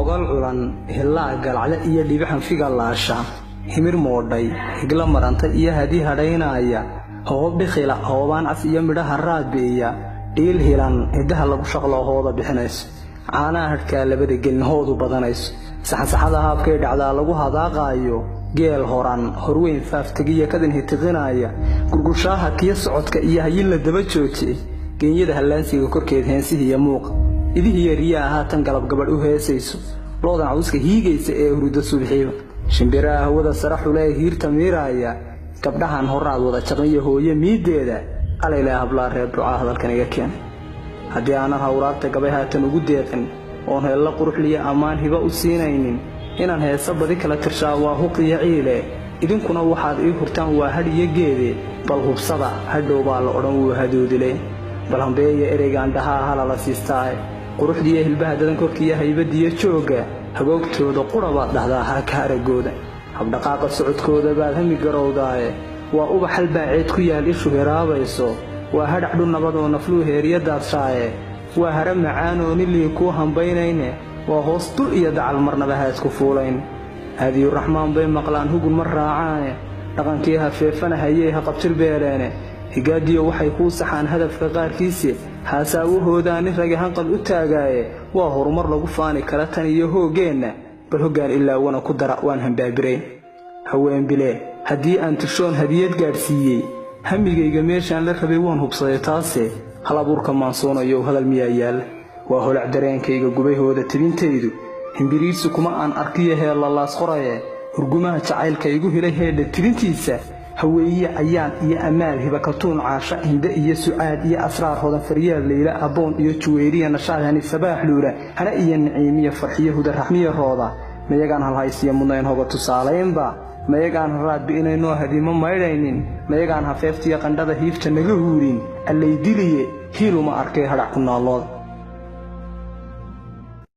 hogal culan hillaa galcada iyo dhibaxan figa laasha himir moodhay higla maranta iyo hadii hadhaynaya hoob dhikhila hoobaan cas iyo midhaha raabeeya dhiil hilan hidaha lagu shaqlo hooda bixinayso caanaha hadhkaa labada gelin hoodu badanayso saxasaxada haabkay dhacdaa lagu hadaaqaayo geel horan horweyn faaftagiya kadan hitiqinaya gurgurshaaha kiyo socodka iyo hayin la daba joojiyay geenyada hallaansiga korkeed heensihi iyo muuq idihiya riyaa haatan galab gabadh u heesayso loodan cawska hiigaysa ee hurdo subaxiiba shimbiraha hawada sare xulee hiirta miiraaya gabdhahan horaad wada jaqniyo hooye miideeda alayla hablaa reer ducaa hadalkan iga keen haddii aanan hawraarta gabay haatan ugu deeqin oon heella quruxliya ammaan hiba u siinaynin inaan heesa badi kala tirshaa waa huqiya ciile idinkuna waxaad ii hurtaan waa hadh iyo geede bal hubsada hadhow baa la odhan wuu hadoodile bal hambeeya ereygaan dhahaa halala siistaae quruxdiiyo hilbaha dadan korkiiyo haybadiyo joogga hagoogtooda qura baad dhahdaa haaka aragooda habdhaqaaqa socodkooda baad hami garowdaaye waa ubax halbaaceed ku yaal ishu hiraabayso waa hadhac dhu nabadoo nafluu heeriyadaadsaaye waa hara macaanoo nilii kuu hambaynayne waa hoos dul iyo dacal marnaba haadku fuulayn haadiyuraxmaan bay maqlaan hugun ma raacaane dhaqankii hafeefana hayey ha qabtir beeleene higaadiyo waxay kuu saxaan hadafka qaarkiise haasaawahoodaan nin ragi hanqal u taagaaye waa horumar lagu faani kara tan iyo hooggeenna bal hoggaan ilaa wana ku dara waan hambaabirayn haweenbile haddii aan tirshoon hadiyad gaadhsiiyey hamigayga meeshaan la rabay waan hubsaday taase hal abuurka maansoonayow hadal miyaa yaalla waa holac dareenkayga gubayhooda tibintaydu himbiriirsi kuma aan arkiyo heellalaas qoraye hurgumaha jacaylka igu helay heedha tibintiisa haweeye ayaan iyo ammaal hibakatuun caasha hinde iyo sucaad iyo asraar hodan faryaal leyla aboon iyo juweyriya nashaad hani sabaax luula hana iyo niciimiya farxiyo huda raxmiya rooda mayagaan halhaysiya mudnayn hoga tusaalaynba mayagaan haraadbi inaynoo hadimo maydhaynin mayagaan hafeeftiya qandhada hiifta naga huurin allaydiliye hiiluma arkay hadhac ku naalooda